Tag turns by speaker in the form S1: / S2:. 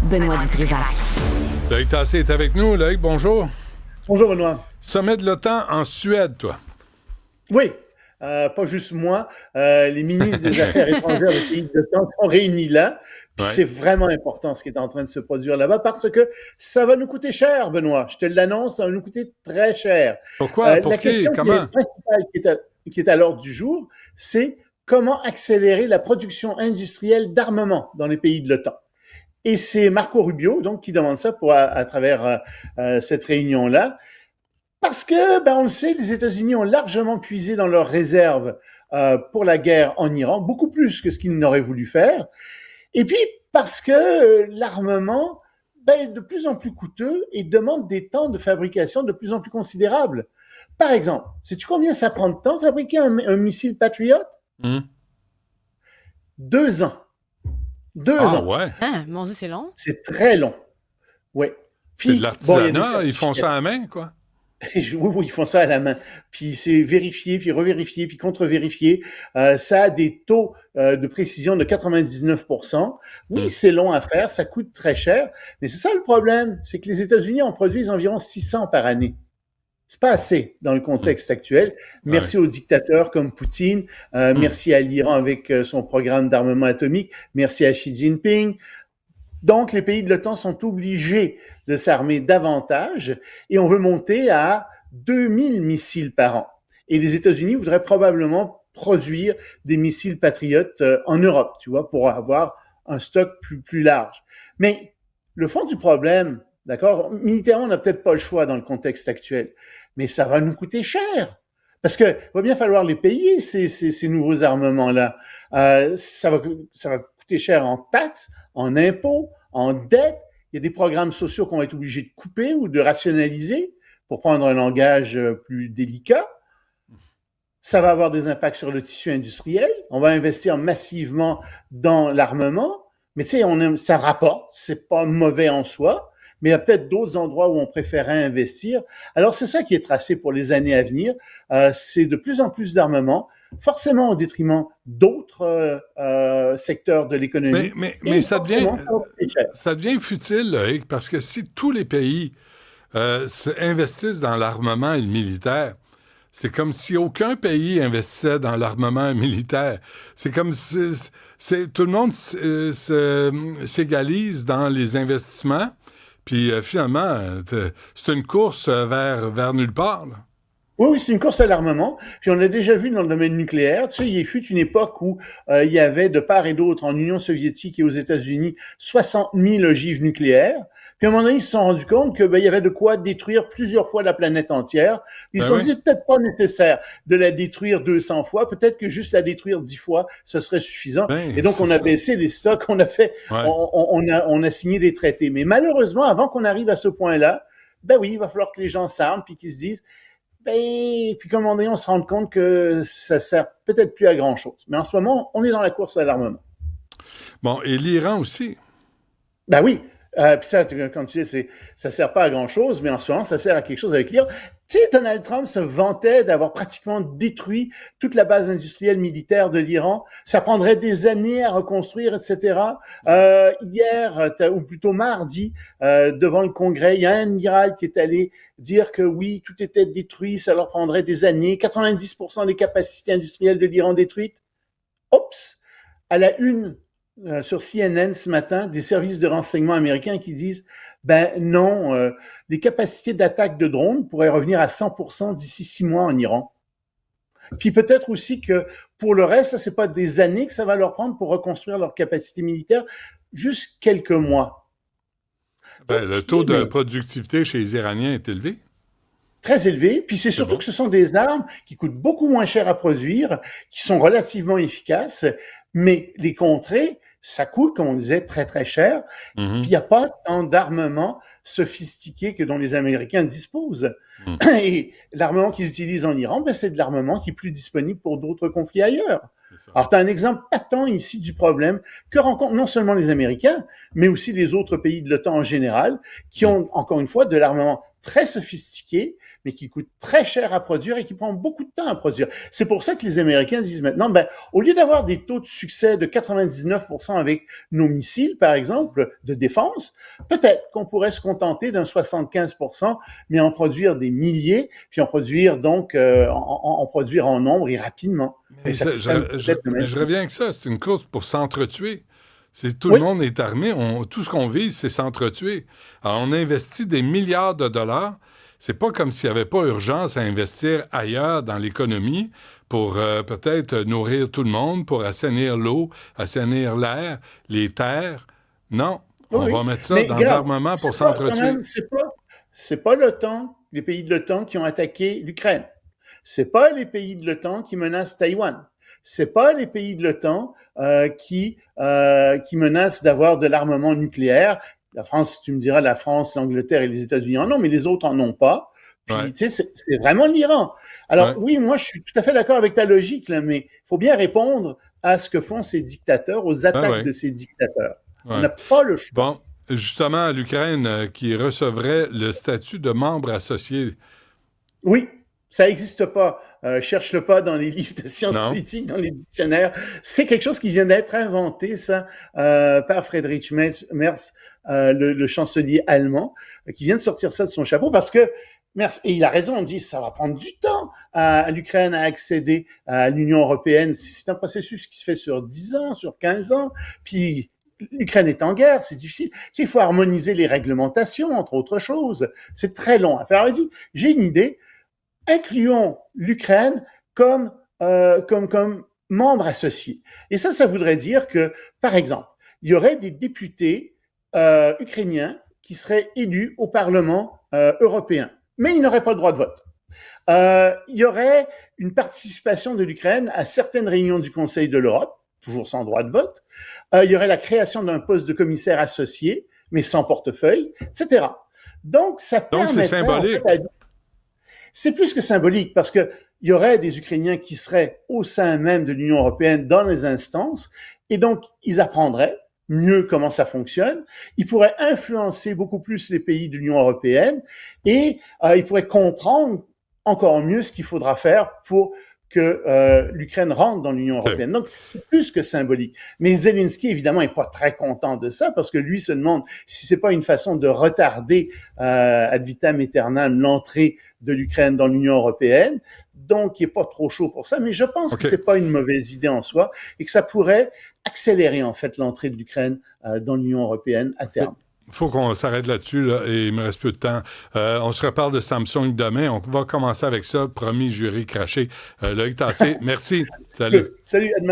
S1: Benoît Dutrisac.
S2: Loïc Tassé est avec nous. Loïc, bonjour.
S3: Bonjour, Benoît.
S2: Sommet de l'OTAN en Suède, toi.
S3: Oui, pas juste moi. Les ministres des Affaires étrangères des pays de l'OTAN sont réunis là. Puis c'est vraiment important ce qui est en train de se produire là-bas parce que ça va nous coûter cher, Benoît. Je te l'annonce, ça va nous coûter très cher.
S2: Pourquoi? Pour
S3: la
S2: qui?
S3: question
S2: Comment?
S3: principale qui est à l'ordre du jour, c'est comment accélérer la production industrielle d'armement dans les pays de l'OTAN. Et c'est Marco Rubio, donc, qui demande ça à travers cette réunion-là. Parce que, on le sait, les États-Unis ont largement puisé dans leurs réserves pour la guerre en Iran, beaucoup plus que ce qu'ils n'auraient voulu faire. Et puis, parce que l'armement est de plus en plus coûteux et demande des temps de fabrication de plus en plus considérables. Par exemple, sais-tu combien ça prend de temps de fabriquer un missile Patriot? 2 ans. 2 ans.
S2: Ouais.
S4: Ah, mon Dieu, c'est long.
S3: C'est très long. Oui.
S2: C'est de l'artisanat, ils font ça à la main, quoi.
S3: Oui, ils font ça à la main. Puis c'est vérifié, puis revérifié, puis contre-vérifié. Ça a des taux de précision de 99%. Oui, c'est long à faire, ça coûte très cher. Mais c'est ça le problème, c'est que les États-Unis en produisent environ 600 par année. C'est pas assez dans le contexte actuel. Merci aux dictateurs comme Poutine. Merci à l'Iran avec son programme d'armement atomique. Merci à Xi Jinping. Donc, les pays de l'OTAN sont obligés de s'armer davantage et on veut monter à 2000 missiles par an. Et les États-Unis voudraient probablement produire des missiles patriotes en Europe, tu vois, pour avoir un stock plus large. Mais le fond du problème, d'accord, militairement, on n'a peut-être pas le choix dans le contexte actuel, mais ça va nous coûter cher. Parce que va bien falloir les payer, ces nouveaux armements-là. Ça va coûter cher en taxes, en impôts, en dettes. Il y a des programmes sociaux qu'on va être obligés de couper ou de rationaliser pour prendre un langage plus délicat. Ça va avoir des impacts sur le tissu industriel. On va investir massivement dans l'armement. Mais tu sais, ça rapporte. C'est pas mauvais en soi. Mais il y a peut-être d'autres endroits où on préférerait investir. Alors, c'est ça qui est tracé pour les années à venir. C'est de plus en plus d'armement, forcément au détriment d'autres secteurs de l'économie.
S2: Mais ça devient futile, Loïc, parce que si tous les pays investissent dans l'armement et le militaire, c'est comme si aucun pays investissait dans l'armement militaire. C'est comme si tout le monde s'égalise dans les investissements. Puis finalement, c'est une course vers nulle part, là.
S3: Oui, c'est une course à l'armement. Puis on l'a déjà vu dans le domaine nucléaire. Tu sais, il fut une époque où il y avait de part et d'autre, en Union soviétique et aux États-Unis, 60 000 ogives nucléaires. Puis à un moment donné, ils se sont rendus compte que il y avait de quoi détruire plusieurs fois la planète entière. Ils se sont dit, peut-être pas nécessaire de la détruire 200 fois, peut-être que juste la détruire 10 fois, ce serait suffisant. Et donc, on a baissé les stocks, on a signé des traités. Mais malheureusement, avant qu'on arrive à ce point-là, oui, il va falloir que les gens s'arment puis qu'ils se disent, puis comme on se rend compte que ça sert peut-être plus à grand-chose. Mais en ce moment, on est dans la course à l'armement.
S2: Bon, et l'Iran aussi.
S3: Oui. Puis ça, comme tu dis, ça sert pas à grand-chose, mais en ce moment, ça sert à quelque chose avec l'Iran. Tu sais, Donald Trump se vantait d'avoir pratiquement détruit toute la base industrielle militaire de l'Iran. Ça prendrait des années à reconstruire, etc. Hier, ou plutôt mardi, devant le Congrès, il y a un amiral qui est allé dire que oui, tout était détruit, ça leur prendrait des années. 90% des capacités industrielles de l'Iran détruites. Oups! À la une sur CNN ce matin, des services de renseignement américains qui disent non, les capacités d'attaque de drones pourraient revenir à 100% d'ici 6 mois en Iran. Puis peut-être aussi que pour le reste, ça c'est pas des années que ça va leur prendre pour reconstruire leur capacité militaire, juste quelques mois.
S2: Le taux de productivité chez les Iraniens est élevé.
S3: Très élevé, puis c'est surtout que ce sont des armes qui coûtent beaucoup moins cher à produire, qui sont relativement efficaces, mais les contrer, ça coûte, comme on disait, très, très cher. Puis il n'y a pas tant d'armement sophistiqué que dont les Américains disposent. Et l'armement qu'ils utilisent en Iran, c'est de l'armement qui est plus disponible pour d'autres conflits ailleurs. Alors, tu as un exemple patent ici du problème que rencontrent non seulement les Américains, mais aussi les autres pays de l'OTAN en général, qui ont, encore une fois, de l'armement très sophistiqué, mais qui coûte très cher à produire et qui prend beaucoup de temps à produire. C'est pour ça que les Américains disent maintenant, au lieu d'avoir des taux de succès de 99% avec nos missiles, par exemple, de défense, peut-être qu'on pourrait se contenter d'un 75%, mais en produire des milliers, puis en produire donc en produire en nombre et rapidement.
S2: Mais je reviens avec ça, c'est une course pour s'entretuer. Tout le monde est armé, tout ce qu'on vise, c'est s'entretuer. Alors, on investit des milliards de dollars. C'est pas comme s'il n'y avait pas urgence à investir ailleurs dans l'économie pour peut-être nourrir tout le monde, pour assainir l'eau, assainir l'air, les terres. Non, on va mettre ça dans l'armement pour s'entretuer.
S3: C'est pas l'OTAN, les pays de l'OTAN qui ont attaqué l'Ukraine. C'est pas les pays de l'OTAN qui menacent Taïwan. C'est pas les pays de l'OTAN qui menacent d'avoir de l'armement nucléaire. La France, tu me diras, la France, l'Angleterre et les États-Unis en ont, mais les autres en ont pas. Puis, tu sais, c'est vraiment l'Iran. Alors, oui, moi, je suis tout à fait d'accord avec ta logique, là, mais il faut bien répondre à ce que font ces dictateurs, aux attaques de ces dictateurs. On n'a pas le choix.
S2: Bon, justement, l'Ukraine qui recevrait le statut de membre associé.
S3: Oui. Ça n'existe pas. Cherche-le pas dans les livres de sciences politiques, dans les dictionnaires. C'est quelque chose qui vient d'être inventé, ça, par Friedrich Merz, le chancelier allemand, qui vient de sortir ça de son chapeau parce que Merz, et il a raison, on dit ça va prendre du temps à l'Ukraine à accéder à l'Union européenne. C'est un processus qui se fait sur 10 ans, sur 15 ans. Puis l'Ukraine est en guerre, c'est difficile. Tu sais, il faut harmoniser les réglementations, entre autres choses. C'est très long à faire. Alors, il dit, j'ai une idée. Incluons l'Ukraine comme membre associé. Et ça voudrait dire que, par exemple, il y aurait des députés ukrainiens qui seraient élus au Parlement européen, mais ils n'auraient pas le droit de vote. Il y aurait une participation de l'Ukraine à certaines réunions du Conseil de l'Europe, toujours sans droit de vote. Il y aurait la création d'un poste de commissaire associé, mais sans portefeuille, etc. Donc, ça permettrait...
S2: Donc, c'est symbolique.
S3: C'est plus que symbolique parce que il y aurait des Ukrainiens qui seraient au sein même de l'Union européenne dans les instances et donc ils apprendraient mieux comment ça fonctionne. Ils pourraient influencer beaucoup plus les pays de l'Union européenne et ils pourraient comprendre encore mieux ce qu'il faudra faire pour que l'Ukraine rentre dans l'Union européenne. Donc, c'est plus que symbolique. Mais Zelensky, évidemment, n'est pas très content de ça parce que lui se demande si c'est pas une façon de retarder ad vitam aeternam l'entrée de l'Ukraine dans l'Union européenne. Donc, il n'est pas trop chaud pour ça. Mais je pense que c'est pas une mauvaise idée en soi et que ça pourrait accélérer, en fait, l'entrée de l'Ukraine dans l'Union européenne à terme.
S2: Il faut qu'on s'arrête là-dessus, là, et il me reste peu de temps. On se reparle de Samsung demain. On va commencer avec ça. Promis, jury craché. Loïc Tassé, merci. Salut.
S3: Salut, à demain.